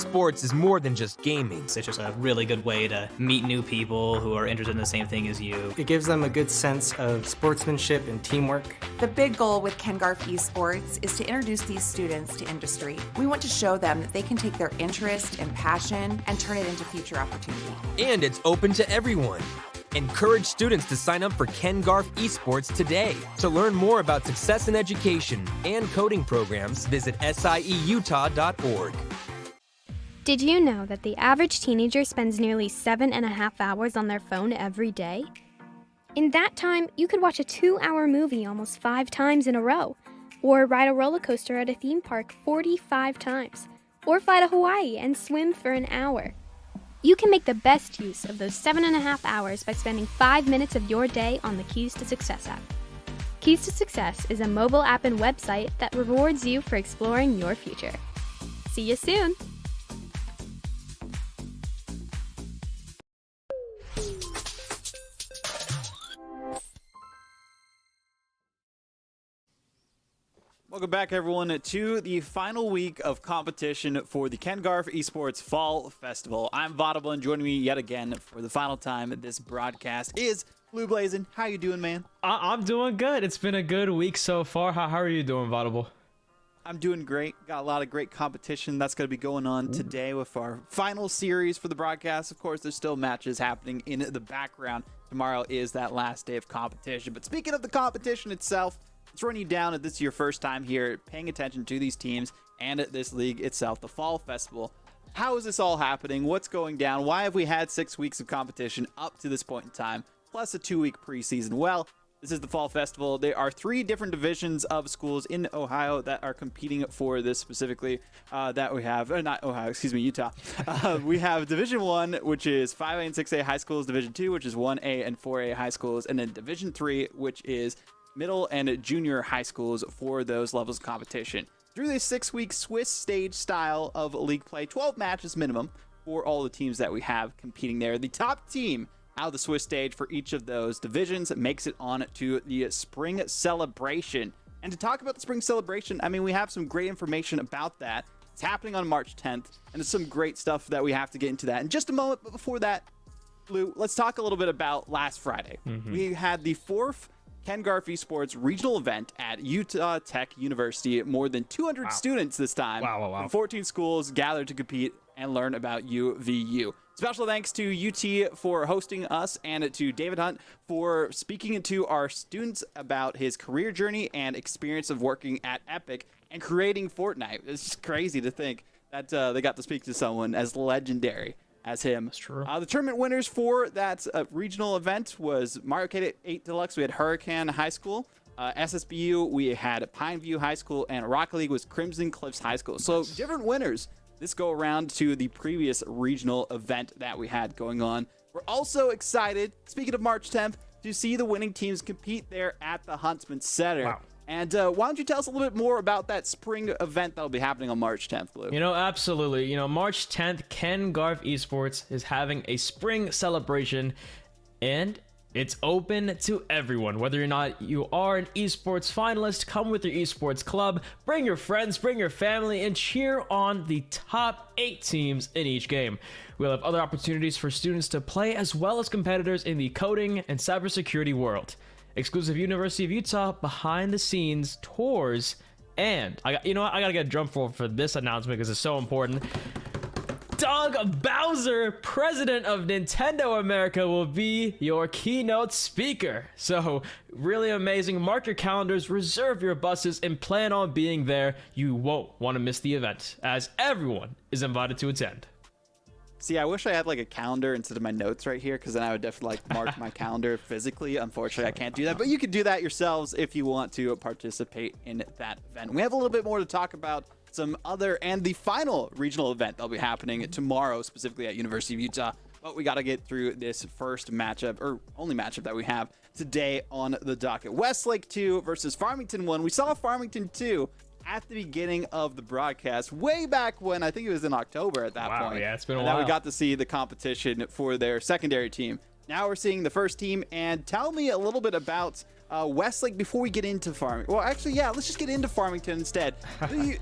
esports is more than just gaming. It's just a really good way to meet new people who are interested in the same thing as you. It gives them a good sense of sportsmanship and teamwork. The big goal with Garff Esports is to introduce these students to industry. We want to show them that they can take their interest and passion and turn it into future opportunity. And it's open to everyone. Encourage students to sign up for Garff Esports today. To learn more about success in education and coding programs, visit SIEUtah.org. Did you know that the average teenager spends nearly 7.5 hours on their phone every day? In that time, you could watch a 2-hour movie almost 5 times in a row, or ride a roller coaster at a theme park 45 times, or fly to Hawaii and swim for an hour. You can make the best use of those 7.5 hours by spending 5 minutes of your day on the Keys to Success app. Keys to Success is a mobile app and website that rewards you for exploring your future. See you soon! Welcome back, everyone, to the final week of competition for the Garff Esports Fall Festival. I'm Vaudible, and joining me yet again for the final time at this broadcast is Blue Blazin'. How you doing, man? I'm doing good. It's been a good week so far. How are you doing, Vaudible? I'm doing great. Got a lot of great competition that's going to be going on today with our final series for the broadcast. Of course, there's still matches happening in the background. Tomorrow is that last day of competition. But speaking of the competition itself, let's run you down if this is your first time here paying attention to these teams and at this league itself, the Fall Festival. How is this all happening? What's going down? Why have we had 6 weeks of competition up to this point in time, plus a 2-week preseason? Well, this is the Fall Festival. There are 3 different divisions of schools in Ohio that are competing for this specifically that we have, or not Ohio, excuse me, Utah. We have Division 1, which is 5A and 6A high schools, Division 2, which is 1A and 4A high schools, and then Division 3, which is middle and junior high schools for those levels of competition. Through this 6-week Swiss stage style of league play, 12 matches minimum for all the teams that we have competing there. The top team out of the Swiss stage for each of those divisions makes it on to the spring celebration. And to talk about the spring celebration, I mean, we have some great information about that. It's happening on March 10th, and there's some great stuff that we have to get into that in just a moment. But before that, Blue, let's talk a little bit about last Friday. We had the 4th Garff Esports regional event at Utah Tech University. More than 200 students this time from 14 schools gathered to compete and learn about UVU. Special thanks to UT for hosting us and to David Hunt for speaking to our students about his career journey and experience of working at Epic and creating Fortnite. It's just crazy to think that they got to speak to someone as legendary as him. That's true. The tournament winners for that regional event was Mario Kart 8 Deluxe. We had Hurricane High School. SSBU, we had Pineview High School, and Rocket League was Crimson Cliffs High School. So different winners this go around to the previous regional event that we had going on. We're also excited, speaking of March 10th, to see the winning teams compete there at the Huntsman Center. Wow. And why don't you tell us a little bit more about that spring event that'll be happening on March 10th, Blue? Absolutely. March 10th, Garff Esports is having a spring celebration, and it's open to everyone. Whether or not you are an esports finalist, come with your esports club, bring your friends, bring your family, and cheer on the top 8 teams in each game. We'll have other opportunities for students to play as well as competitors in the coding and cybersecurity world. Exclusive University of Utah behind the scenes tours, and I gotta get a drum roll for this announcement because it's so important. Doug Bowser, president of Nintendo America, will be your keynote speaker. So really amazing. Mark your calendars, reserve your buses, and plan on being there. You won't want to miss the event, as everyone is invited to attend. See, I wish I had like a calendar instead of my notes right here, because then I would definitely mark my calendar physically. Unfortunately, I can't do that, but you can do that yourselves if you want to participate in that event. We have a little bit more to talk about some other and the final regional event that'll be happening tomorrow, specifically at University of Utah. But we got to get through this first matchup, or only matchup that we have today on the docket. Westlake 2 versus Farmington 1. We saw Farmington 2 at the beginning of the broadcast, way back when, I think it was in October at that point. Yeah, it's been a while. Now we got to see the competition for their secondary team now we're seeing the first team. And tell me a little bit about Westlake before we get into Farmington. Well, actually, yeah, let's just get into Farmington instead.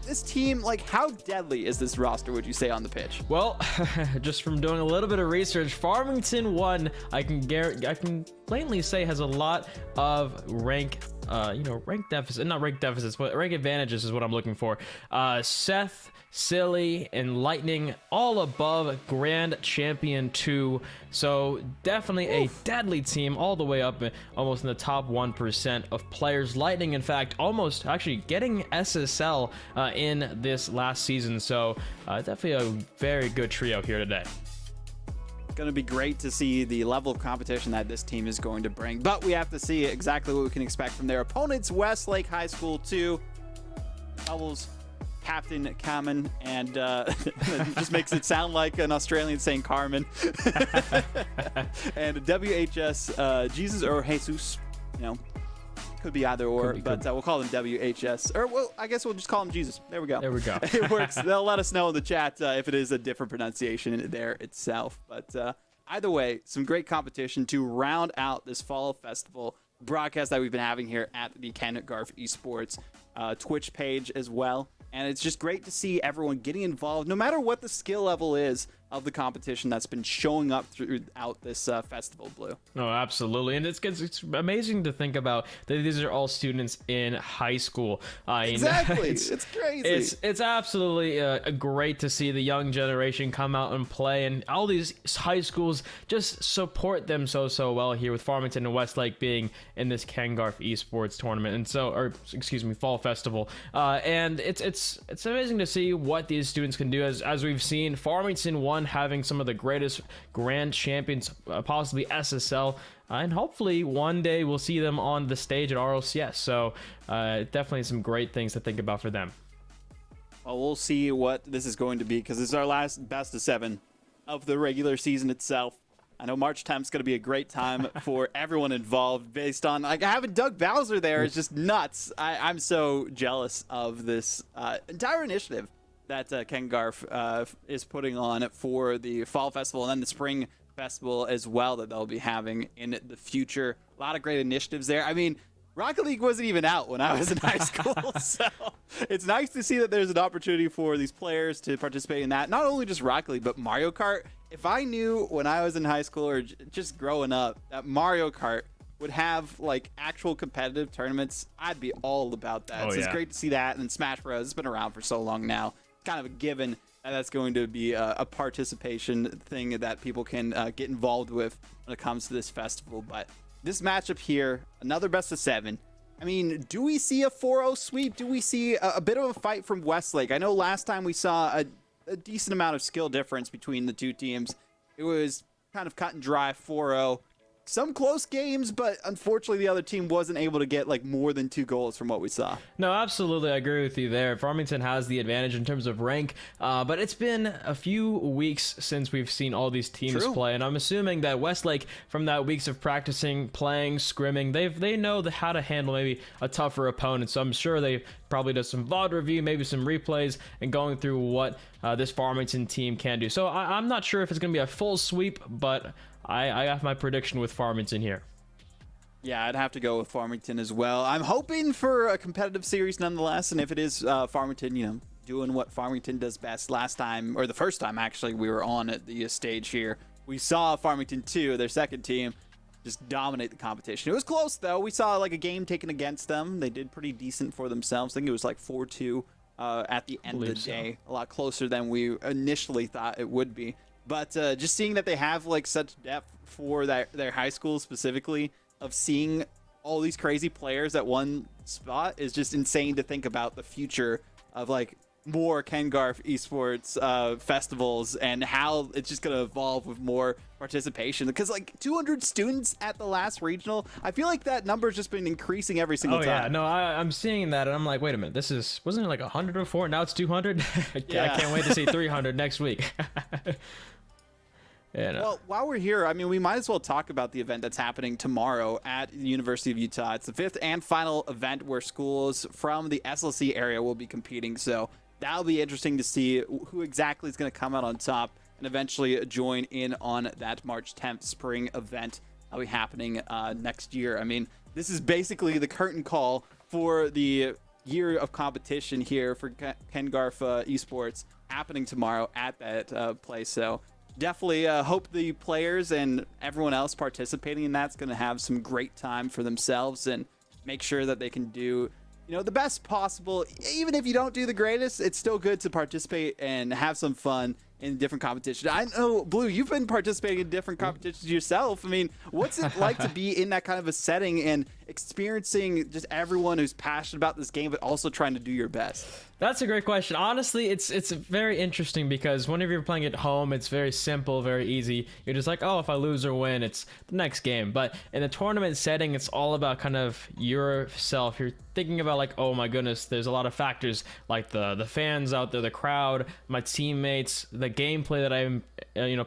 This team, like, how deadly is this roster, would you say, on the pitch? Well, just from doing a little bit of research, Farmington 1, I can plainly say, has a lot of rank deficits, not rank deficits, but rank advantages is what I'm looking for. Seth, Silly, and Lightning, all above Grand Champion 2. So definitely a deadly team, all the way up almost in the top 1% of players. Lightning, in fact, almost actually getting SSL in this last season. So definitely a very good trio here today. Going to be great to see the level of competition that this team is going to bring, but we have to see exactly what we can expect from their opponents. Westlake High School 2, Bubbles, Captain Carmen, and just makes it sound like an Australian saying Carmen. And WHS, Jesus or Jesus, could be either or, but we'll call them WHS, or well, I guess we'll just call them Jesus. There we go. It works. They'll let us know in the chat if it is a different pronunciation there itself. But either way, some great competition to round out this fall festival broadcast that we've been having here at the Garff Esports Twitch page as well. And it's just great to see everyone getting involved, no matter what the skill level is of the competition that's been showing up throughout this festival, Blue. No, absolutely. And it's amazing to think about that these are all students in high school. Exactly. It's crazy. It's absolutely great to see the young generation come out and play, and all these high schools just support them so well here, with Farmington and Westlake being in this Garff Esports tournament, and fall festival. And it's amazing to see what these students can do, as we've seen Farmington 1 having some of the greatest grand champions, possibly SSL, and hopefully one day we'll see them on the stage at RLCS. So definitely some great things to think about for them. Well, we'll see what this is going to be, because this is our last best of 7 of the regular season itself. I know March 10th is going to be a great time for everyone involved, based on, like, having Doug Bowser there is just nuts. I'm so jealous of this entire initiative that Garff is putting on for the fall festival, and then the spring festival as well, that they'll be having in the future. A lot of great initiatives there. I mean, Rocket League wasn't even out when I was in high school, so it's nice to see that there's an opportunity for these players to participate in that. Not only just Rocket League, but Mario Kart. If I knew when I was in high school or just growing up that Mario Kart would have like actual competitive tournaments, I'd be all about that. It's great to see that. And Smash Bros. It's been around for so long now. Kind of a given that that's going to be a participation thing that people can get involved with when it comes to this festival. But this matchup here, another best of 7. I mean, do we see a 4-0 sweep? Do we see a bit of a fight from Westlake? I know last time we saw a decent amount of skill difference between the two teams. It was kind of cut and dry, 4-0. Some close games, but unfortunately the other team wasn't able to get like more than 2 goals from what we saw. No, absolutely, I agree with you there. Farmington has the advantage in terms of rank, but it's been a few weeks since we've seen all these teams play, and I'm assuming that Westlake, from that weeks of practicing, playing, scrimming, they know how to handle maybe a tougher opponent. So I'm sure they probably does some VOD review, maybe some replays, and going through what this Farmington team can do. So I'm not sure if it's going to be a full sweep, but I got my prediction with Farmington here. Yeah, I'd have to go with Farmington as well. I'm hoping for a competitive series nonetheless, and if it is Farmington, doing what Farmington does best. Last time, or the first time actually, we were on at the stage here, we saw Farmington 2, their second team, just dominate the competition. It was close though. We saw like a game taken against them. They did pretty decent for themselves. I think it was like 4-2 at the end of the day. A lot closer than we initially thought it would be. But just seeing that they have like such depth for their high school specifically, of seeing all these crazy players at one spot, is just insane to think about the future of like more Garff Esports festivals, and how it's just going to evolve with more participation. Because like 200 students at the last regional, I feel like that number's just been increasing every single time. Yeah, no, I'm seeing that and I'm like, wait a minute, wasn't it like 100 before? Now it's 200? Yeah. I can't wait to see 300 next week. Yeah, no. Well, while we're here, I mean, we might as well talk about the event that's happening tomorrow at the University of Utah. It's the 5th and final event where schools from the SLC area will be competing. So that'll be interesting to see who exactly is going to come out on top. and eventually join in on that March 10th spring event that'll be happening next year. I mean, this is basically the curtain call for the year of competition here for Ken Garff Esports happening tomorrow at that place. So definitely hope the players and everyone else participating in that's going to have some great time for themselves and make sure that they can do, you know, the best possible. Even if you don't do the greatest, it's still good to participate and have some fun in different competitions. I know, Blue, you've been participating in different competitions yourself. I mean, what's it like to be in that kind of a setting and experiencing just everyone who's passionate about this game, but also trying to do your best? That's a great question. Honestly, it's very interesting because whenever you're playing at home, it's very simple, very easy. You're just like, oh, if I lose or win, it's the next game. But in a tournament setting, it's all about kind of yourself. You're thinking about like, oh my goodness, there's a lot of factors like the fans out there, the crowd, my teammates, the gameplay that I'm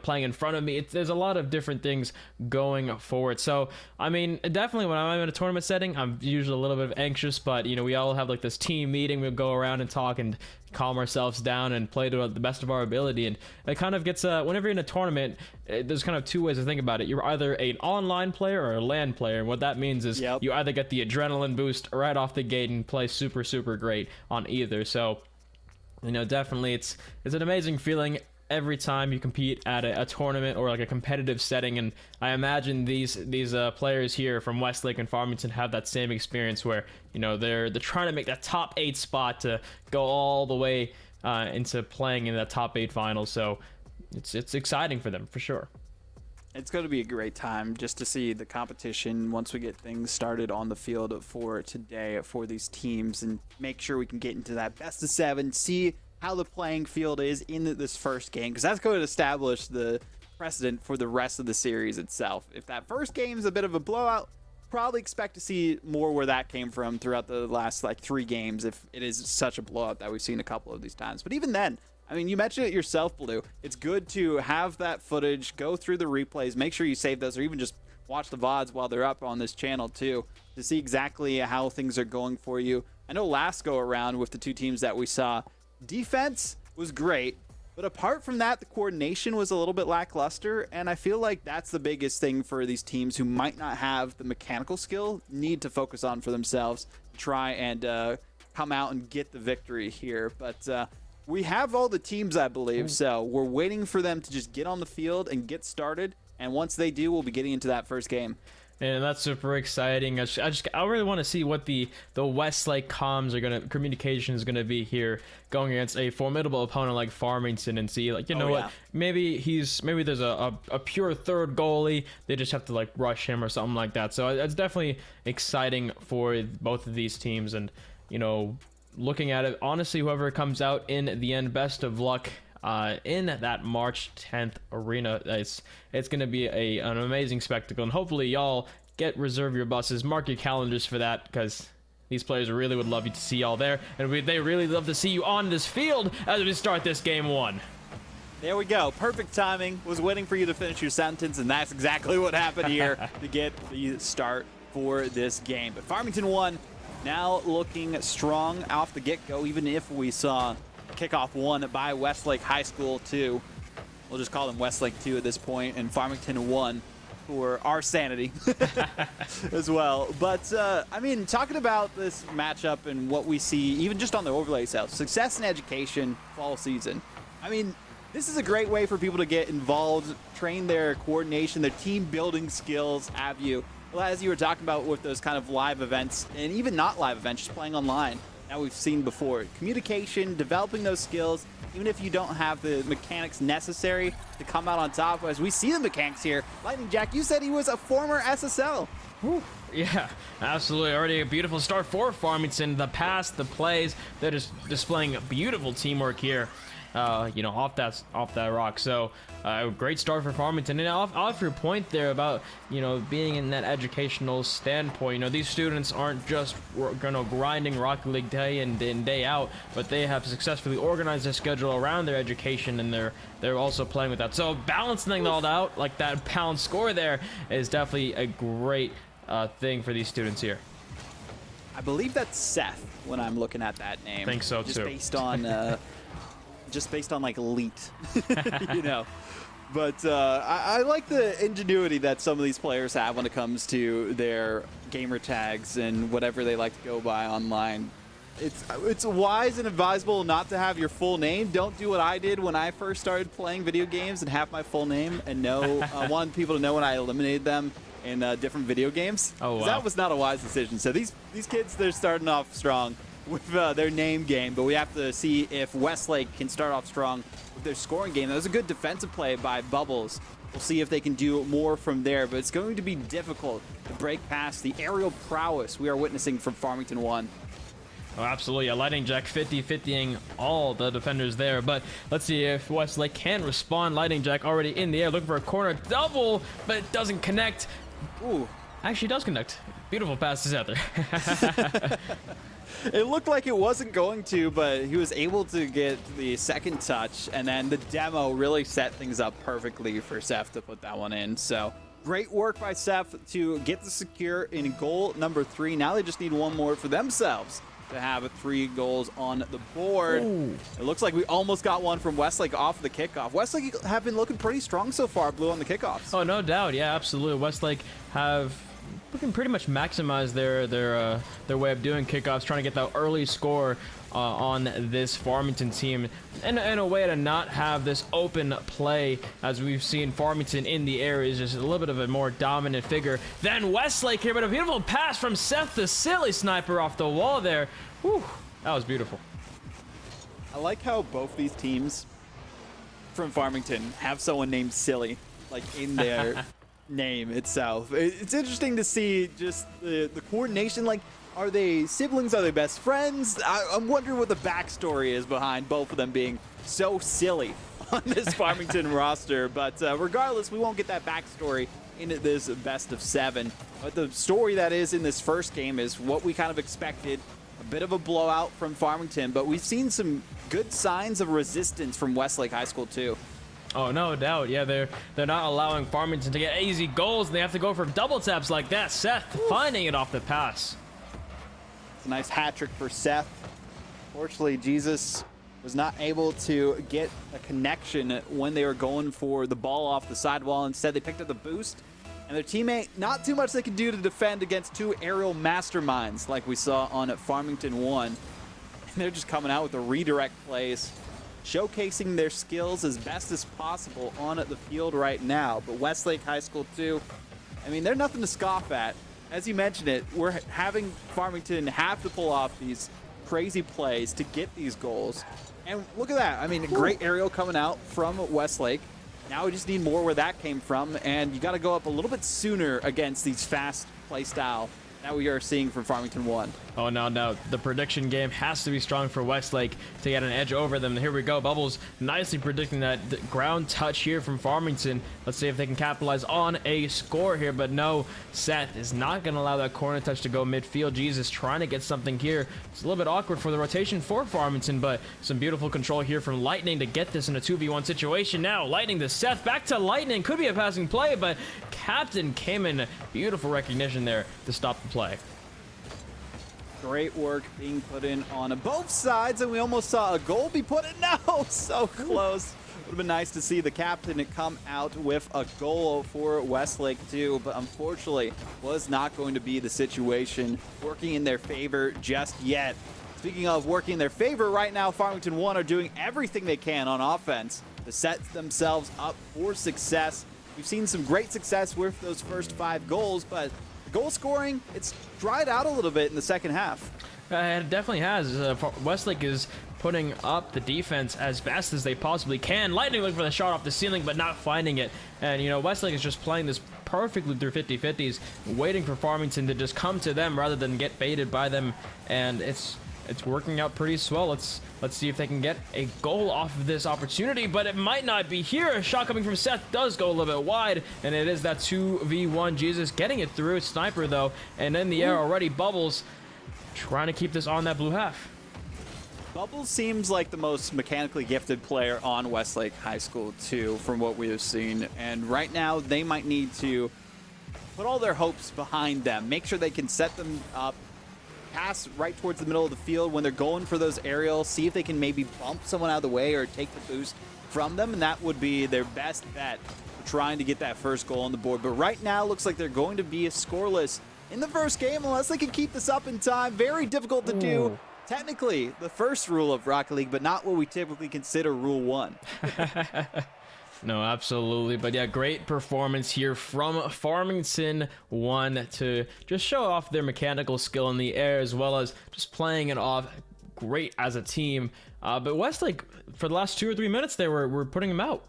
playing in front of me. There's a lot of different things going forward. So I mean, definitely when I'm in a tournament setting, I'm usually a little bit anxious, but we all have like this team meeting. We'll go around and talk and calm ourselves down and play to the best of our ability. And it kind of gets whenever you're in a tournament, there's kind of two ways to think about it. You're either an online player or a LAN player, and what that means is you either get the adrenaline boost right off the gate and play super great on either. So definitely it's an amazing feeling every time you compete at a tournament or like a competitive setting. And I imagine these players here from Westlake and Farmington have that same experience where they're trying to make that top 8 spot to go all the way into playing in that top 8 finals. So it's exciting for them for sure. It's going to be a great time just to see the competition once we get things started on the field for today for these teams, and make sure we can get into that best of 7, see how the playing field is in this first game, because that's going to establish the precedent for the rest of the series itself. If that first game is a bit of a blowout, probably expect to see more where that came from throughout the last 3 games if it is such a blowout that we've seen a couple of these times. But even then, I mean, you mentioned it yourself, Blue. It's good to have that footage, go through the replays, make sure you save those, or even just watch the VODs while they're up on this channel too, to see exactly how things are going for you. I know last go around with the 2 teams that we saw, defense was great, but apart from that, the coordination was a little bit lackluster, and I feel like that's the biggest thing for these teams who might not have the mechanical skill, need to focus on for themselves, try and come out and get the victory here. But we have all the teams, I believe, so we're waiting for them to just get on the field and get started, and once they do, we'll be getting into that first game. And that's super exciting. I really want to see what the Westlake communication is gonna be here, going against a formidable opponent like Farmington, and see what, maybe there's a pure third goalie. They just have to rush him or something like that. So it's definitely exciting for both of these teams, and looking at it, honestly, whoever comes out in the end, best of luck in that March 10th arena. It's going to be an amazing spectacle, and hopefully y'all reserve your buses, mark your calendars for that, because these players really would love you to see y'all there, and they really love to see you on this field as we start this game 1. There we go. Perfect timing. Was waiting for you to finish your sentence, and that's exactly what happened here to get the start for this game. But Farmington won. Now looking strong off the get-go, even if we saw kickoff 1 by Westlake High School 2. We'll just call them Westlake 2 at this point, and Farmington 1 for our sanity as well. But, I mean, talking about this matchup and what we see, even just on the overlay itself, success in education, fall season. I mean, this is a great way for people to get involved, train their coordination, their team-building skills, have you. Well, as you were talking about with those kind of live events, and even not live events, just playing online, that we've seen before. Communication, developing those skills, even if you don't have the mechanics necessary to come out on top. As we see the mechanics here, Lightning Jack, you said he was a former SSL. Whew. Yeah, absolutely. Already a beautiful start for Farmington. The pass, the plays, they're just displaying beautiful teamwork here. Off that rock. So great start for Farmington. And off your point there about being in that educational standpoint, these students aren't just grinding Rocket League day in day out, but they have successfully organized their schedule around their education, and they're also playing with that. So balancing all out, like that pound score there, is definitely a great thing for these students here. I believe that's Seth when I'm looking at that name. I think so just too. Based on just based on like elite, you know. But I like the ingenuity that some of these players have when it comes to their gamer tags and whatever they like to go by online. It's wise and advisable not to have your full name. Don't do what I did when I first started playing video games and have my full name and know. I wanted people to know when I eliminated them in different video games. Oh, wow. That was not a wise decision. So these kids, they're starting off strong with their name game, but we have to see if Westlake can start off strong with their scoring game. That was a good defensive play by Bubbles. We'll see if they can do more from there, but it's going to be difficult to break past the aerial prowess we are witnessing from Farmington 1. Oh, absolutely. A Lightning Jack 50-50ing all the defenders there. But let's see if Westlake can respond. Lightning Jack already in the air, looking for a corner double, but it doesn't connect. Ooh. Actually does connect. Beautiful passes out there. It looked like it wasn't going to, but he was able to get the second touch, and then the demo really set things up perfectly for Seth to put that one in. So great work by Seth to get the secure in goal number 3. Now they just need one more for themselves to have 3 goals on the board. Ooh. It looks like we almost got one from Westlake off the kickoff. Westlake have been looking pretty strong so far, Blue, on the kickoffs. Oh, no doubt. Yeah, absolutely. Westlake have looking pretty much maximize their way of doing kickoffs, trying to get that early score on this Farmington team, and in a way to not have this open play, as we've seen Farmington in the air is just a little bit of a more dominant figure than Westlake here. But a beautiful pass from Seth, the silly sniper off the wall there. Whew, that was beautiful. I like how both these teams from Farmington have someone named Silly, like, in their name itself. It's interesting to see just the coordination. Like, are they siblings? Are they best friends? I'm wondering what the backstory is behind both of them being so silly on this Farmington roster. But regardless, we won't get that backstory in this best of 7. But the story that is in this first game is what we kind of expected. A bit of a blowout from Farmington, but we've seen some good signs of resistance from Westlake High School too. Oh, no doubt. Yeah, they're not allowing Farmington to get easy goals, and they have to go for double taps like that. Seth finding it off the pass. It's a nice hat trick for Seth. Fortunately, Jesus was not able to get a connection when they were going for the ball off the sidewall. Instead, they picked up the boost, and their teammate, not too much they could do to defend against 2 aerial masterminds like we saw on Farmington 1. And they're just coming out with the redirect plays, showcasing their skills as best as possible on the field right now. But Westlake High School 2, I mean, they're nothing to scoff at. As you mentioned it, we're having Farmington have to pull off these crazy plays to get these goals. And look at that. I mean, a great aerial coming out from Westlake. Now we just need more where that came from, and you got to go up a little bit sooner against these fast play style that we are seeing from Farmington 1. Oh, no. The prediction game has to be strong for Westlake to get an edge over them. Here we go. Bubbles nicely predicting that ground touch here from Farmington. Let's see if they can capitalize on a score here. But no, Seth is not going to allow that corner touch to go midfield. Jesus trying to get something here. It's a little bit awkward for the rotation for Farmington, but some beautiful control here from Lightning to get this in a 2v1 situation. Now, Lightning to Seth. Back to Lightning. Could be a passing play, but Captain came in. Beautiful recognition there to stop the play. Great work being put in on both sides, and we almost saw a goal be put in. No, so close. Would have been nice to see the captain come out with a goal for Westlake too, but unfortunately was not going to be the situation working in their favor just yet. Speaking of working in their favor, right now Farmington 1 are doing everything they can on offense to set themselves up for success. We've seen some great success with those first 5 goals, but goal scoring, it's dried out a little bit in the second half. It definitely has. Westlake is putting up the defense as best as they possibly can. Lightning looking for the shot off the ceiling, but not finding it. And, you know, Westlake is just playing this perfectly through 50-50s, waiting for Farmington to just come to them rather than get baited by them. And it's working out pretty swell. Let's see if they can get a goal off of this opportunity, but it might not be here. A shot coming from Seth does go a little bit wide, and it is that 2v1. Jesus getting it through. Sniper, though, and in the air already. Bubbles trying to keep this on that blue half. Bubbles seems like the most mechanically gifted player on Westlake High School, too, from what we have seen. And right now, they might need to put all their hopes behind them, make sure they can set them up pass right towards the middle of the field when they're going for those aerials, see if they can maybe bump someone out of the way or take the boost from them, and that would be their best bet for trying to get that first goal on the board. But right now, looks like they're going to be scoreless in the first game unless they can keep this up in time. Very difficult to do. Technically, the first rule of Rocket League, but not what we typically consider Rule 1. No, absolutely. But yeah, great performance here from Farmington 1 to just show off their mechanical skill in the air as well as just playing it off great as a team. But Westlake, for the last 2 or 3 minutes, they were putting them out.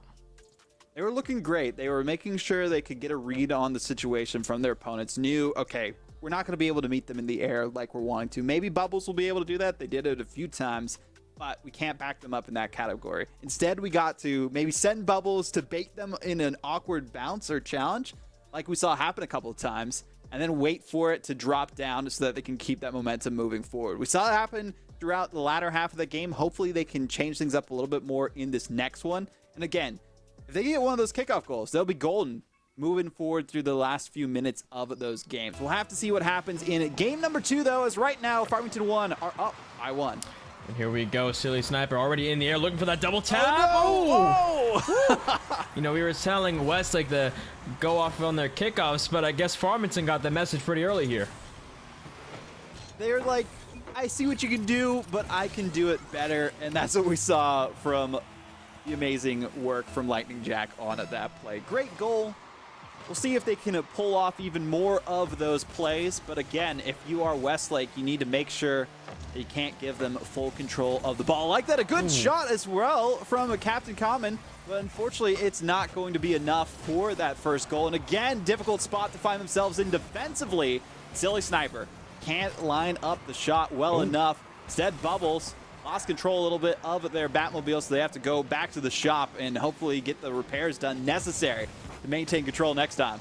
They were looking great. They were making sure they could get a read on the situation from their opponents. Knew, okay, we're not going to be able to meet them in the air like we're wanting to. Maybe Bubbles will be able to do that. They did it a few times, but we can't back them up in that category. Instead, we got to maybe send Bubbles to bait them in an awkward bounce or challenge, like we saw happen a couple of times, and then wait for it to drop down so that they can keep that momentum moving forward. We saw it happen throughout the latter half of the game. Hopefully, they can change things up a little bit more in this next one. And again, if they get one of those kickoff goals, they'll be golden moving forward through the last few minutes of those games. We'll have to see what happens in game number 2, though, as right now, Farmington 1 are up by 1. And here we go. Silly Sniper already in the air looking for that double tap. Oh, no! You know, we were telling Westlake to go off on their kickoffs, but I guess Farmington got the message pretty early here. They're like, I see what you can do, but I can do it better. And that's what we saw from the amazing work from Lightning Jack on that play. Great goal. We'll see if they can pull off even more of those plays. But again, if you are Westlake, you need to make sure that you can't give them full control of the ball. Like that, a good shot as well from Captain Common. But unfortunately, it's not going to be enough for that first goal. And again, difficult spot to find themselves in defensively. Silly Sniper can't line up the shot well enough. Instead, Bubbles lost control a little bit of their Batmobile, so they have to go back to the shop and hopefully get the repairs done necessary to maintain control next time.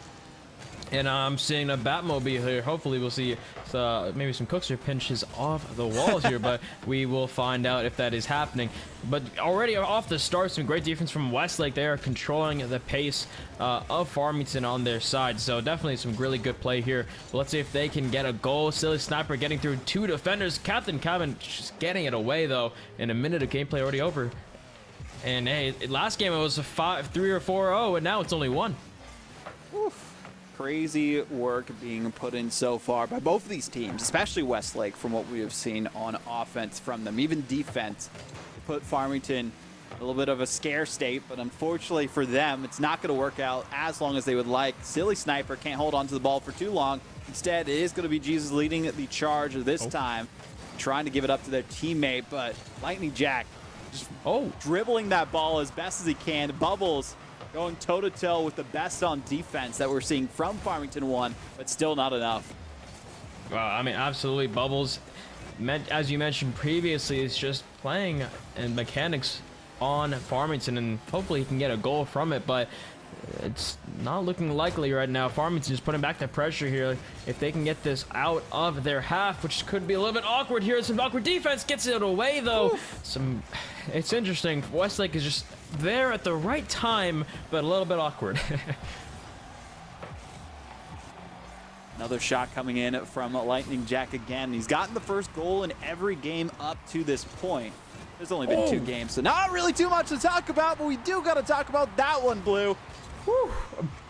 And I'm seeing a Batmobile here. Hopefully we'll see maybe some Cookster pinches off the walls here, but we will find out if that is happening. But already off the start, some great defense from Westlake. They are controlling the pace of Farmington on their side, so definitely some really good play here. But let's see if they can get a goal. Silly Sniper getting through 2 defenders. Captain Cabin just getting it away, though, in a minute of gameplay already over. And hey, last game it was a 5-3 or 4-0, and now it's only 1. Oof. Crazy work being put in so far by both of these teams, especially Westlake, from what we have seen on offense from them. Even defense, they put Farmington in a little bit of a scare state, but unfortunately for them, it's not going to work out as long as they would like. Silly Sniper can't hold on to the ball for too long. Instead, it is going to be Jesus leading the charge this time, trying to give it up to their teammate, but Lightning Jack just dribbling that ball as best as he can. Bubbles going toe-to-toe with the best on defense that we're seeing from Farmington 1, but still not enough. Well, I mean, absolutely. Bubbles, as you mentioned previously, is just playing and mechanics on Farmington, and hopefully he can get a goal from it, but it's not looking likely right now. Farmington is putting back the pressure here. If they can get this out of their half, which could be a little bit awkward here. Some awkward defense gets it away, though. It's interesting. Westlake is just there at the right time, but a little bit awkward. Another shot coming in from Lightning Jack again. He's gotten the first goal in every game up to this point. There's only been 2 games, so not really too much to talk about, but we do got to talk about that one, Blue. Whew.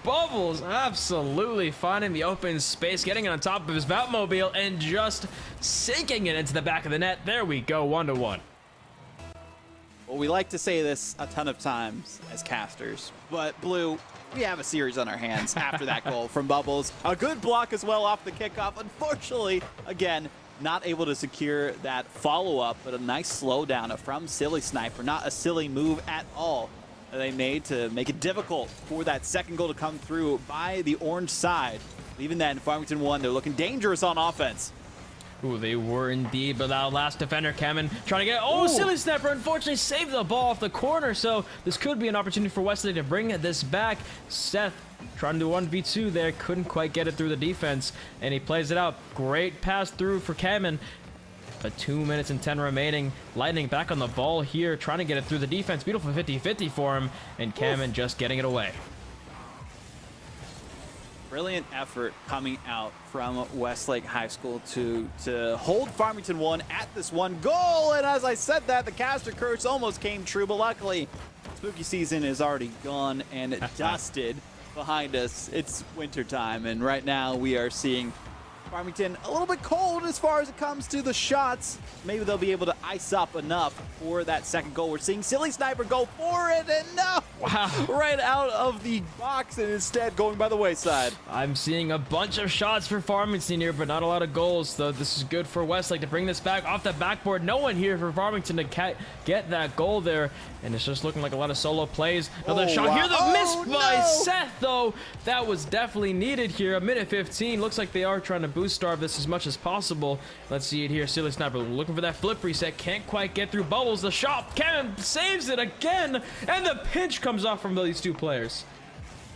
Bubbles absolutely finding the open space, getting on top of his Batmobile, and just sinking it into the back of the net. There we go, 1-1. Well, we like to say this a ton of times as casters, but Blue, we have a series on our hands after that goal from Bubbles. A good block as well off the kickoff. Unfortunately, again, not able to secure that follow-up, but a nice slowdown from Silly Sniper. Not a silly move at all that they made to make it difficult for that second goal to come through by the orange side. Even then, Farmington 1, they're looking dangerous on offense. Ooh, they were indeed, but that last defender, Cameron, trying to get... Silly Sniper unfortunately saved the ball off the corner, so this could be an opportunity for Westlake to bring this back. Seth trying to do 1v2 there, couldn't quite get it through the defense, and he plays it out. Great pass through for Cameron. But 2 minutes and 10 remaining. Lightning back on the ball here, trying to get it through the defense. Beautiful 50-50 for him, and Cameron just getting it away. Brilliant effort coming out from Westlake High School to hold Farmington 1 at this one goal. And as I said that, the caster curse almost came true, but luckily spooky season is already gone and dusted behind us. It's winter time, and right now we are seeing Farmington a little bit cold as far as it comes to the shots. Maybe they'll be able to ice up enough for that second goal. We're seeing Silly Sniper go for it, and no! Wow. Right out of the box, and instead going by the wayside. I'm seeing a bunch of shots for Farmington here, but not a lot of goals. So this is good for Westlake to bring this back off the backboard. No one here for Farmington to get that goal there. And it's just looking like a lot of solo plays. Another shot wow. here. The miss by No! Seth, though. That was definitely needed here. A minute 15. Looks like they are trying to boost starve this as much as possible. Let's see it here. Silly Sniper looking for that flip reset. Can't quite get through Bubbles. The shot. Kevin saves it again. And the pinch comes off from these two players.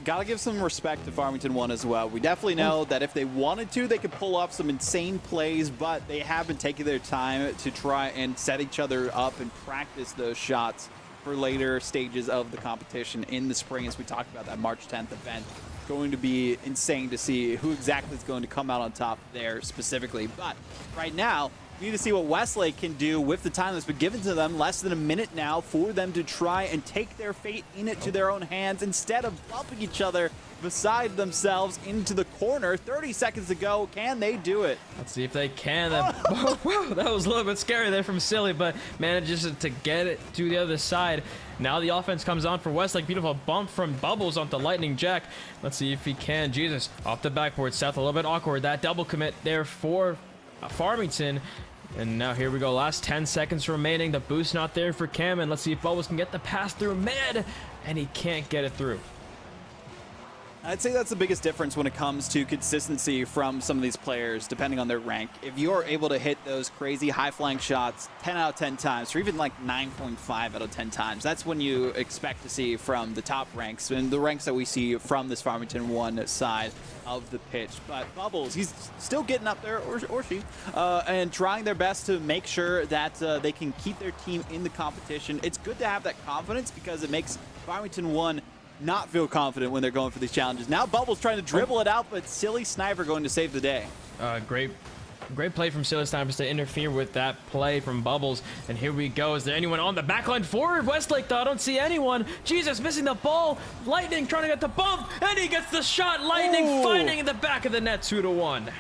Gotta give some respect to Farmington 1 as well. We definitely know that if they wanted to, they could pull off some insane plays, but they have been taking their time to try and set each other up and practice those shots for later stages of the competition in the spring, as we talked about that March 10th event. Going to be insane to see who exactly is going to come out on top there specifically. But right now, we need to see what Westlake can do with the time that's been given to them. Less than a minute now for them to try and take their fate into their own hands instead of bumping each other beside themselves into the corner. 30 seconds to go. Can they do it? Let's see if they can. Oh, wow, that was a little bit scary there from Silly, but manages to get it to the other side. Now the offense comes on for Westlake. Beautiful bump from Bubbles onto Lightning Jack. Let's see if he can. Jesus, off the backboard. Seth a little bit awkward. That double commit there for Farmington. And now here we go. Last 10 seconds remaining. The boost not there for Cam. And let's see if Bubbles can get the pass through mid. And he can't get it through. I'd say that's the biggest difference when it comes to consistency from some of these players, depending on their rank. If you're able to hit those crazy high-flying shots 10 out of 10 times, or even like 9.5 out of 10 times, that's when you expect to see from the top ranks, and the ranks that we see from this Farmington 1 side of the pitch. But Bubbles, he's still getting up there, or she, and trying their best to make sure that they can keep their team in the competition. It's good to have that confidence because it makes Farmington 1 not feel confident when they're going for these challenges. Now Bubbles trying to dribble it out, but Silly Sniper going to save the day. Great play from Silly Snipers to interfere with that play from Bubbles. And here we go. Is there anyone on the backline forward? Westlake, though, I don't see anyone. Jesus, missing the ball. Lightning trying to get the bump, and he gets the shot. Lightning finding in the back of the net, 2-1.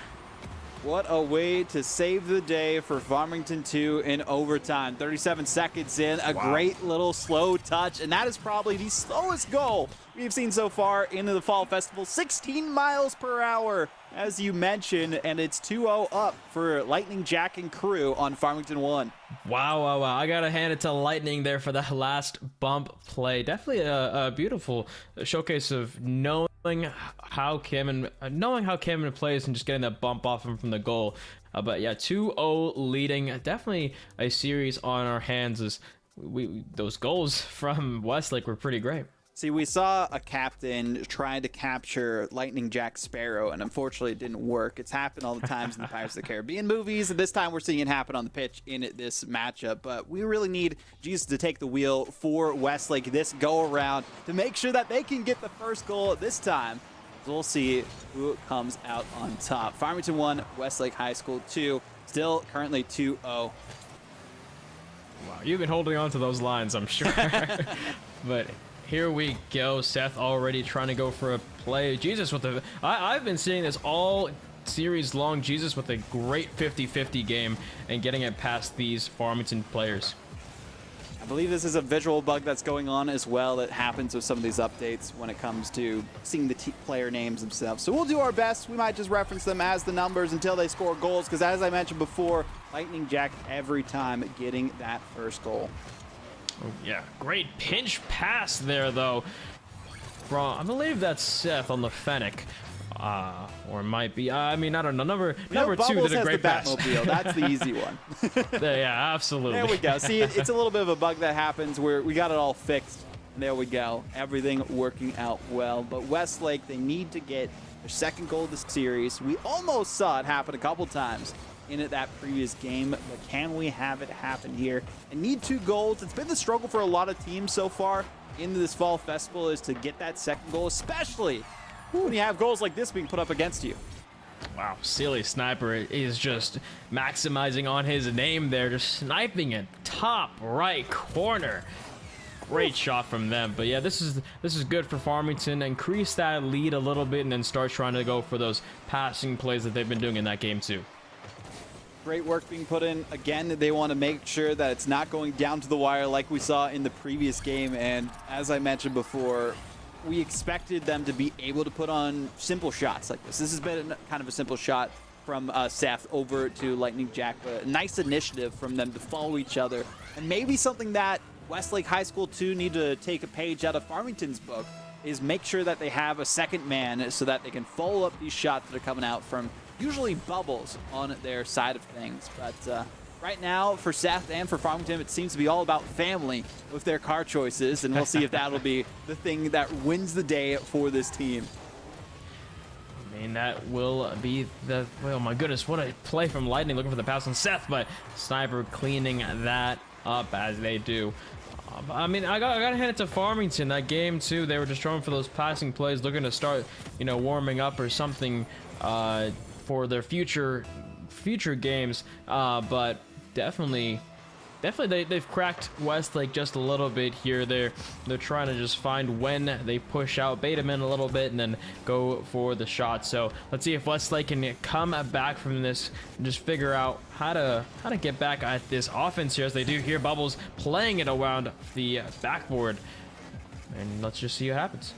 What a way to save the day for Farmington 2 in overtime. 37 seconds in, a great little slow touch, and that is probably the slowest goal we've seen so far into the Fall Festival. 16 miles per hour, as you mentioned, and it's 2-0 up for Lightning Jack and crew on Farmington 1. Wow. I gotta hand it to Lightning there for that last bump play. Definitely a beautiful showcase of knowing how Cameron plays and just getting that bump off him from the goal. But yeah, 2-0 leading. Definitely a series on our hands as those goals from Westlake were pretty great. See, we saw a captain trying to capture Lightning Jack Sparrow, and unfortunately it didn't work. It's happened all the times in the Pirates of the Caribbean movies, and this time we're seeing it happen on the pitch in this matchup. But we really need Jesus to take the wheel for Westlake this go-around to make sure that they can get the first goal this time. So we'll see who comes out on top. Farmington 1, Westlake High School 2, still currently 2-0. Wow, you've been holding on to those lines, I'm sure. But here we go. Seth already trying to go for a play. Jesus with the... I've been seeing this all series long. Jesus with a great 50-50 game and getting it past these Farmington players. I believe this is a visual bug that's going on as well that happens with some of these updates when it comes to seeing the player names themselves. So we'll do our best. We might just reference them as the numbers until they score goals because, as I mentioned before, Lightning Jack every time getting that first goal. Oh, yeah, great pinch pass there, though. From, I believe that's Seth on the Fennec. Or it might be. I mean, I don't know. Number two did a great pass. Batmobile. That's the easy one. Yeah, absolutely. There we go. See, it's a little bit of a bug that happens where we got it all fixed. And there we go. Everything working out well. But Westlake, they need to get their second goal of the series. We almost saw it happen a couple times in that previous game, but can we have it happen here? And need 2 goals. It's been the struggle for a lot of teams so far into this fall festival is to get that second goal, especially when you have goals like this being put up against you. Wow, silly sniper is just maximizing on his name there, just sniping it top right corner. Great shot from them. But yeah, this is good for Farmington. Increase that lead a little bit and then start trying to go for those passing plays that they've been doing in that game too. Great work being put in. Again, they want to make sure that it's not going down to the wire like we saw in the previous game. And as I mentioned before, we expected them to be able to put on simple shots like this. This has been kind of a simple shot from Seth over to Lightning Jack, but a nice initiative from them to follow each other. And maybe something that Westlake High School 2 need to take a page out of Farmington's book is make sure that they have a second man so that they can follow up these shots that are coming out from usually bubbles on their side of things. But right now, for Seth and for Farmington, it seems to be all about family with their car choices, and we'll see if that'll be the thing that wins the day for this team. I mean, that will be the... Oh my goodness, what a play from Lightning, looking for the pass on Seth, but Sniper cleaning that up as they do. I mean, I gotta hand it to Farmington. That game too, they were just throwing for those passing plays, looking to start, warming up or something for their future games. But definitely they've cracked Westlake just a little bit here. They're trying to just find when they push out, bait them in a little bit, and then go for the shot. So let's see if Westlake can come back from this and just figure out how to get back at this offense here, as they do here. Bubbles playing it around the backboard, and let's just see what happens.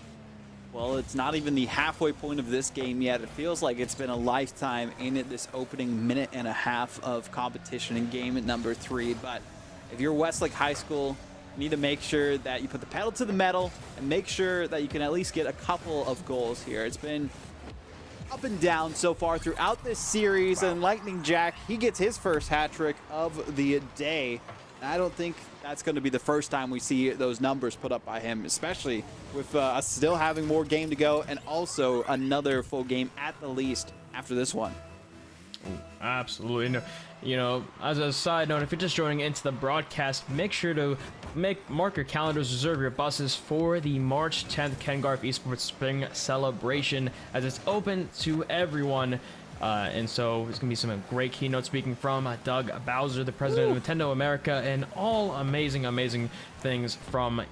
Well, it's not even the halfway point of this game yet. It feels like it's been a lifetime in this opening minute and a half of competition in game number 3. But if you're Westlake High School, you need to make sure that you put the pedal to the metal and make sure that you can at least get a couple of goals here. It's been up and down so far throughout this series, and Lightning Jack, he gets his first hat trick of the day. And I don't think that's going to be the first time we see those numbers put up by him, especially with us still having more game to go and also another full game at the least after this one. Absolutely. As a side note, if you're just joining into the broadcast, make sure to mark your calendars, reserve your buses for the March 10th Ken Garff Esports Spring Celebration, as it's open to everyone. And so there's going to be some great keynote speaking from Doug Bowser, the president of Nintendo America, and all amazing things from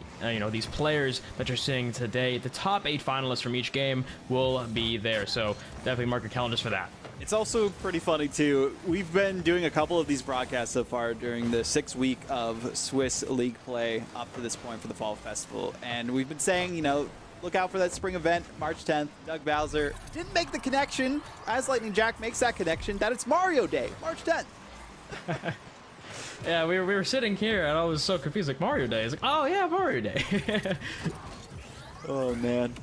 these players that you're seeing today. The top 8 finalists from each game will be there, so definitely mark your calendars for that. It's also pretty funny too. We've been doing a couple of these broadcasts so far during the 6th week of Swiss League play up to this point for the Fall Festival, and we've been saying, look out for that spring event, March 10th. Doug Bowser didn't make the connection, as Lightning Jack makes that connection, that it's Mario Day, March 10th. Yeah, we were sitting here, and I was so confused, like, Mario Day. It's like, oh, yeah, Mario Day. Oh, man.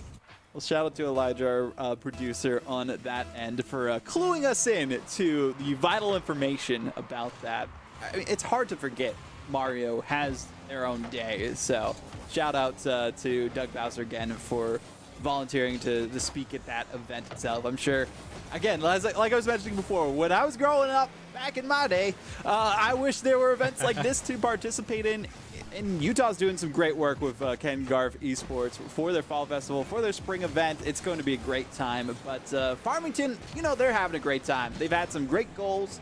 Well, shout out to Elijah, our producer, on that end for cluing us in to the vital information about that. I mean, it's hard to forget Mario has their own day, so shout out to Doug Bowser again for volunteering to speak at that event itself. I'm sure, again, like I was mentioning before, when I was growing up back in my day, I wish there were events like this to participate in. And Utah's doing some great work with Ken Garff Esports for their Fall Festival, for their spring event. It's going to be a great time. But Farmington, they're having a great time. They've had some great goals,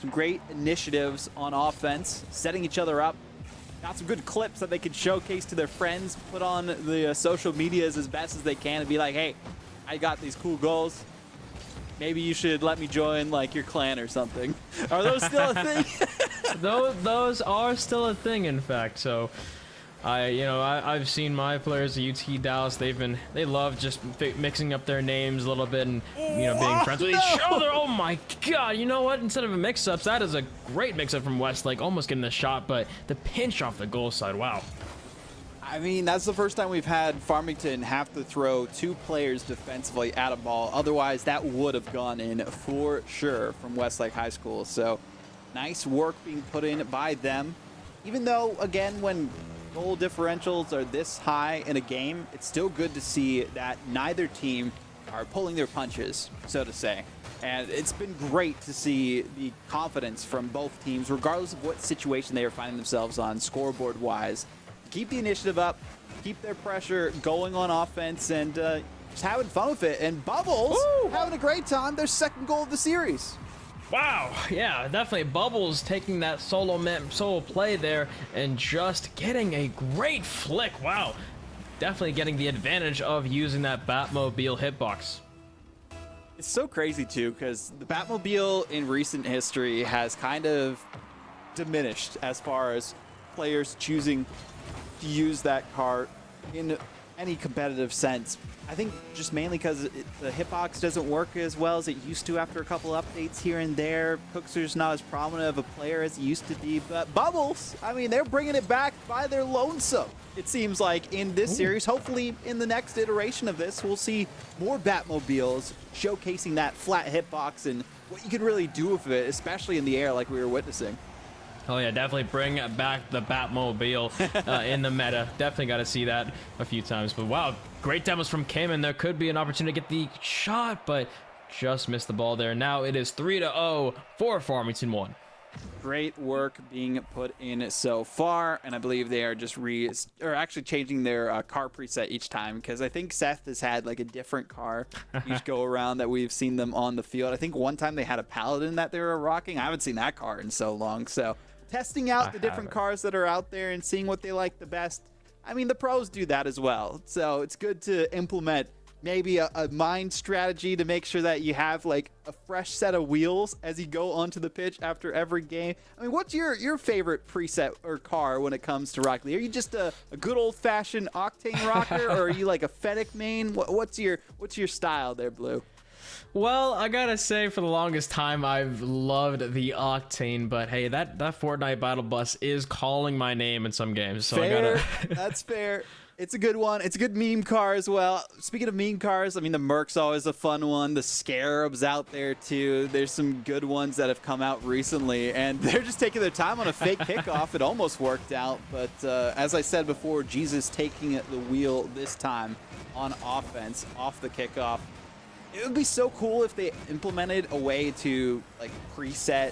some great initiatives on offense, setting each other up. Got some good clips that they can showcase to their friends, put on the social medias as best as they can, and be like, hey, I got these cool goals. Maybe you should let me join, like, your clan or something. Are those still a thing? Those are still a thing, in fact. So, I've seen my players at UT Dallas. They love just mixing up their names a little bit and being friends with each other. Oh my God! You know what? Instead of a mix-ups, that is a great mix-up from Westlake, almost getting the shot, but the pinch off the goal side. Wow. I mean, that's the first time we've had Farmington have to throw 2 players defensively at a ball. Otherwise, that would have gone in for sure from Westlake High School. So, nice work being put in by them. Even though, again, when goal differentials are this high in a game, it's still good to see that neither team are pulling their punches, so to say. And it's been great to see the confidence from both teams, regardless of what situation they are finding themselves on scoreboard-wise. Keep the initiative up, keep their pressure going on offense, and just having fun with it. And Bubbles having a great time. Their second goal of the series. Wow, yeah, definitely Bubbles taking that solo play there and just getting a great flick. Wow, definitely getting the advantage of using that Batmobile hitbox. It's so crazy, too, because the Batmobile in recent history has kind of diminished as far as players choosing to use that car in any competitive sense. I think just mainly because the hitbox doesn't work as well as it used to after a couple updates here and there. Cookser's not as prominent of a player as he used to be, but Bubbles, I mean, they're bringing it back by their lonesome. It seems like in this series, hopefully in the next iteration of this, we'll see more Batmobiles showcasing that flat hitbox and what you can really do with it, especially in the air like we were witnessing. Oh yeah, definitely bring back the Batmobile in the meta. Definitely got to see that a few times. But wow, great demos from Cayman. There could be an opportunity to get the shot, but just missed the ball there. Now it is 3-0 for Farmington 1. Great work being put in so far, and I believe they are just actually changing their car preset each time, because I think Seth has had like a different car each go around that we've seen them on the field. I think one time they had a Paladin that they were rocking. I haven't seen that car in so long, so testing out the different cars that are out there and seeing what they like the best. I mean, the pros do that as well, so it's good to implement maybe a mind strategy to make sure that you have like a fresh set of wheels as you go onto the pitch after every game. I mean, what's your favorite preset or car when it comes to Rocket League? Are you just a good old-fashioned Octane rocker, or are you like a Fennec main? What's your style there, Blue? Well, I gotta say, for the longest time, I've loved the Octane, but hey, that Fortnite Battle Bus is calling my name in some games, so fair. I gotta... That's fair. It's a good one. It's a good meme car as well. Speaking of meme cars, I mean, the Merc's always a fun one. The Scarab's out there, too. There's some good ones that have come out recently, and they're just taking their time on a fake kickoff. It almost worked out, but as I said before, Jesus taking the wheel this time on offense, off the kickoff. It would be so cool if they implemented a way to like preset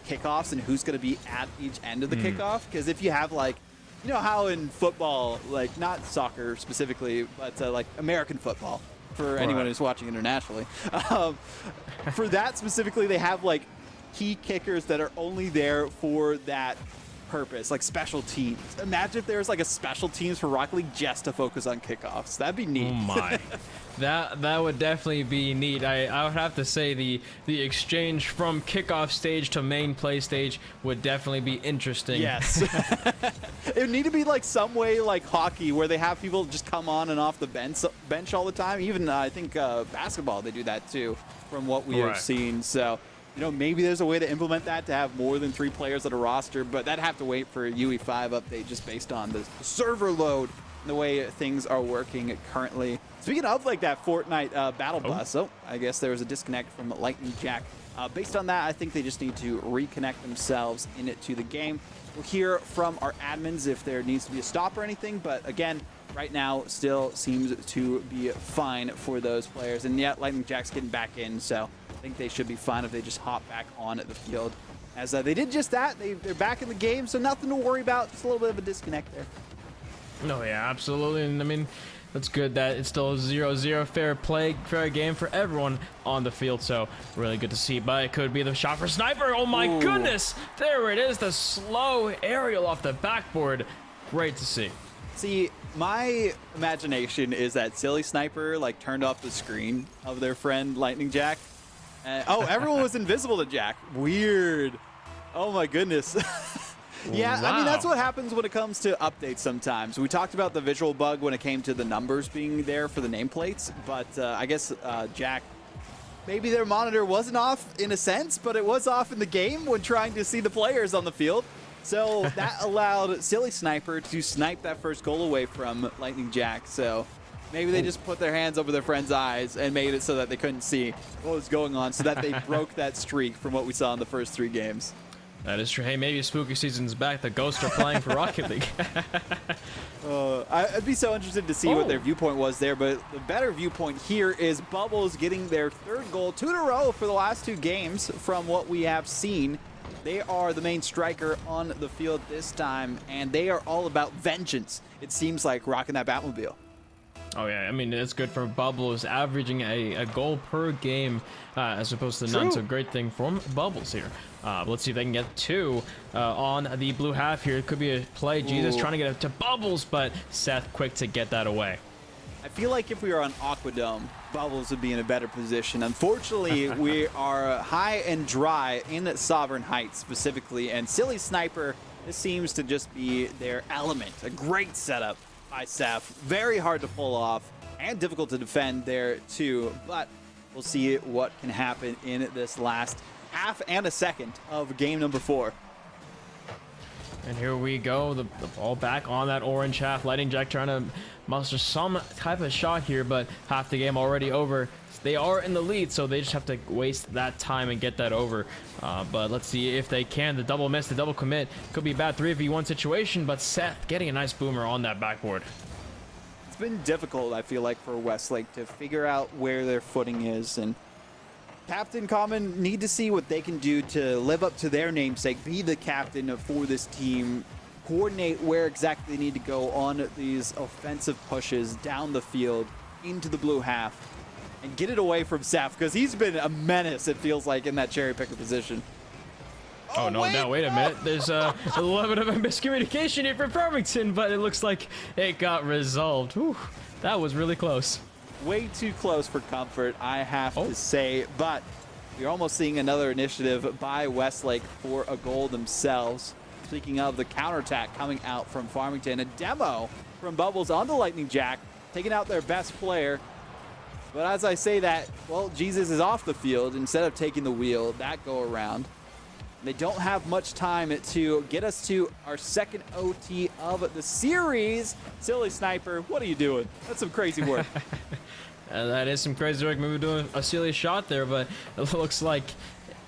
kickoffs and who's going to be at each end of the kickoff. Because if you have like, you know how in football, like not soccer specifically, but like American football for anyone who's watching internationally. For that specifically, they have like key kickers that are only there for that purpose, like special teams. Imagine if there was like a special teams for Rocket League just to focus on kickoffs. That'd be neat. Oh my. That would definitely be neat. I would have to say the exchange from kickoff stage to main play stage would definitely be interesting. Yes. It would need to be like some way like hockey where they have people just come on and off the bench all the time. Even I think basketball, they do that too, from what we have seen. So, you know, maybe there's a way to implement that to have more than 3 players at a roster, but that'd have to wait for a UE5 update just based on the server load and the way things are working currently. Speaking of like that Fortnite battle bus, I guess there was a disconnect from Lightning Jack. Based on that, I think they just need to reconnect themselves into the game. We'll hear from our admins if there needs to be a stop or anything, but again, right now still seems to be fine for those players. And yet, Lightning Jack's getting back in, so I think they should be fine if they just hop back on the field. As they did just that, they're back in the game, so nothing to worry about. Just a little bit of a disconnect there. No, yeah, absolutely. And I mean, that's good that it's still 0-0 fair game for everyone on the field. So really good to see. But it could be the shot for Sniper. Oh my goodness! There it is, the slow aerial off the backboard. Great to see. See, my imagination is that silly Sniper like turned off the screen of their friend Lightning Jack. Everyone was invisible to Jack. Weird. Oh my goodness. Yeah, wow. I mean, that's what happens when it comes to updates sometimes. We talked about the visual bug when it came to the numbers being there for the nameplates, but I guess Jack, maybe their monitor wasn't off in a sense, but it was off in the game when trying to see the players on the field. So that allowed Silly Sniper to snipe that first goal away from Lightning Jack. So maybe they just put their hands over their friend's eyes and made it so that they couldn't see what was going on, so that they broke that streak from what we saw in the first 3 games. That is true. Hey, maybe spooky season's back. The Ghosts are playing for Rocket League. I'd be so interested to see what their viewpoint was there, but the better viewpoint here is Bubbles getting their 3rd goal, 2 in a row for the last 2 games from what we have seen. They are the main striker on the field this time, and they are all about vengeance. It seems like rocking that Batmobile. Oh yeah, I mean it's good for Bubbles, averaging a goal per game as opposed to none. So great thing from Bubbles here. Let's see if they can get 2 on the blue half here. It could be a play. Jesus trying to get it to Bubbles, but Seth quick to get that away. I feel like if we were on Aquadome, Bubbles would be in a better position. Unfortunately, we are high and dry in Sovereign Heights specifically, and Silly Sniper, this seems to just be their element. A great setup by Seth. Very hard to pull off and difficult to defend there too, but we'll see what can happen in this last half and a second of game number 4. And here we go, the ball back on that orange half. Lightning Jack trying to muster some type of shot here, but half the game already over. They are in the lead, so they just have to waste that time and get that over. But let's see if they can. The double miss, the double commit. Could be a bad 3v1 situation, but Seth getting a nice boomer on that backboard. It's been difficult, I feel like, for Westlake to figure out where their footing is, and Captain Common need to see what they can do to live up to their namesake, be the captain for this team, coordinate where exactly they need to go on these offensive pushes down the field into the blue half, and get it away from Seth, because he's been a menace, it feels like, in that cherry picker position. Oh, no, wait a minute. There's a little bit of a miscommunication here for Farmington, but it looks like it got resolved. Whew, that was really close. Way too close for comfort, I have to say, but we're almost seeing another initiative by Westlake for a goal themselves. Speaking of the counterattack coming out from Farmington, a demo from Bubbles on the Lightning Jack, taking out their best player. But as I say that, well, Jesus is off the field instead of taking the wheel, that go around. They don't have much time to get us to our second OT of the series. Silly Sniper, what are you doing? That's some crazy work. That is some crazy work. Maybe doing a silly shot there, but it looks like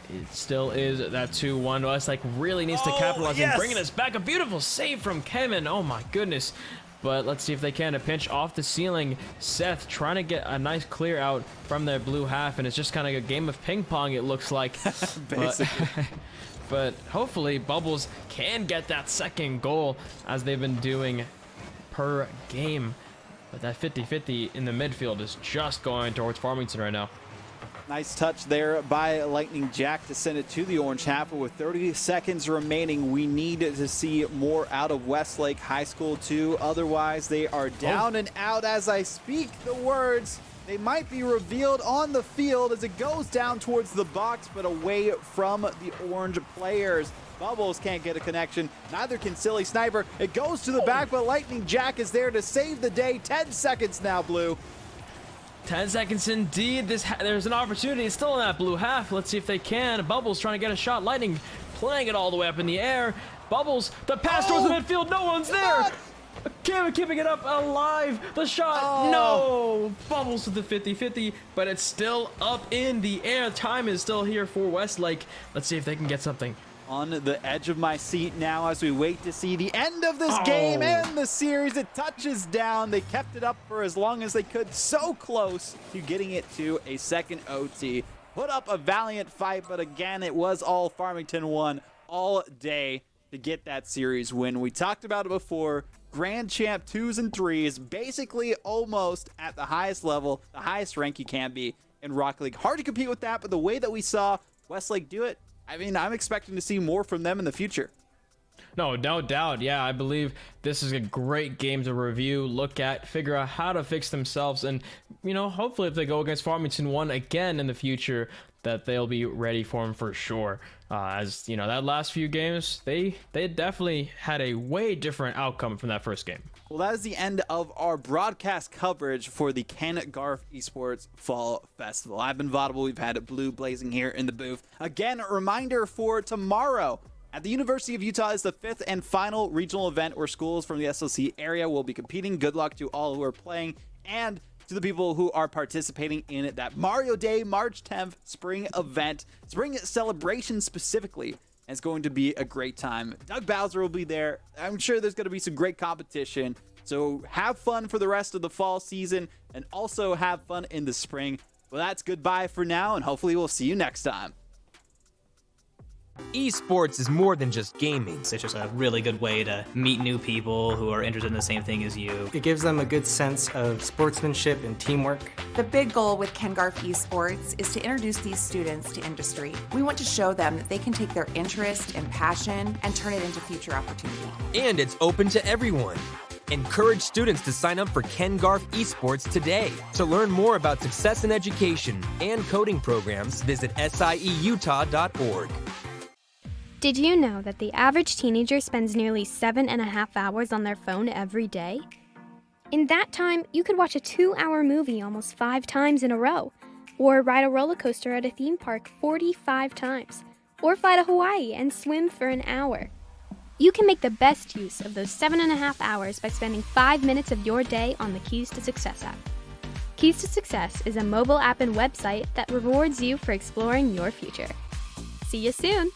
it still is that 2-1. Westlake really needs to capitalize and bringing us back. A beautiful save from Kevin. Oh my goodness. But let's see if they can. A pinch off the ceiling. Seth trying to get a nice clear out from their blue half, and it's just kind of a game of ping pong, it looks like. Basically. But hopefully Bubbles can get that second goal as they've been doing per game. But that 50-50 in the midfield is just going towards Farmington right now. Nice touch there by Lightning Jack to send it to the orange half. But with 30 seconds remaining, we need to see more out of Westlake High School too. Otherwise, they are down and out as I speak the words. They might be revealed on the field as it goes down towards the box, but away from the orange players. Bubbles can't get a connection. Neither can Silly Sniper. It goes to the back, but Lightning Jack is there to save the day. 10 seconds now, Blue. 10 seconds indeed. There's an opportunity. It's still in that blue half. Let's see if they can. Bubbles trying to get a shot. Lightning playing it all the way up in the air. Bubbles, the pass towards the midfield. No one's there. Kim keeping it up alive. The shot. No. Bubbles with the 50-50, but it's still up in the air. Time is still here for Westlake. Let's see if they can get something. On the edge of my seat now as we wait to see the end of this game and the series. It touches down. They kept it up for as long as they could. So close to getting it to a second OT. Put up a valiant fight, but again, it was all Farmington won all day to get that series win. We talked about it before. Grand Champ 2s and 3s, basically almost at the highest level, the highest rank you can be in Rocket League. Hard to compete with that, but the way that we saw Westlake do it, I mean, I'm expecting to see more from them in the future. No doubt. Yeah, I believe this is a great game to review, look at, figure out how to fix themselves, and, you know, hopefully if they go against Farmington 1 again in the future, that they'll be ready for them for sure. As, you know, that last few games, they definitely had a way different outcome from that first game. Well, that is the end of our broadcast coverage for the Garff Esports Fall Festival. I've been Vaudable. We've had Blue blazing here in the booth. Again, a reminder for tomorrow. At the University of Utah is the 5th and final regional event where schools from the SLC area will be competing. Good luck to all who are playing and to the people who are participating in that Mario Day, March 10th spring event, spring celebration specifically. And it's going to be a great time. Doug Bowser will be there. I'm sure there's going to be some great competition. So have fun for the rest of the fall season and also have fun in the spring. Well, that's goodbye for now, and hopefully we'll see you next time. Esports is more than just gaming. It's just a really good way to meet new people who are interested in the same thing as you. It gives them a good sense of sportsmanship and teamwork. The big goal with Garff Esports is to introduce these students to industry. We want to show them that they can take their interest and passion and turn it into future opportunity. And it's open to everyone. Encourage students to sign up for Garff Esports today. To learn more about success in education and coding programs, visit SIEUtah.org. Did you know that the average teenager spends nearly 7.5 hours on their phone every day? In that time, you could watch a 2-hour movie almost 5 times in a row, or ride a roller coaster at a theme park 45 times, or fly to Hawaii and swim for an hour. You can make the best use of those 7.5 hours by spending 5 minutes of your day on the Keys to Success app. Keys to Success is a mobile app and website that rewards you for exploring your future. See you soon!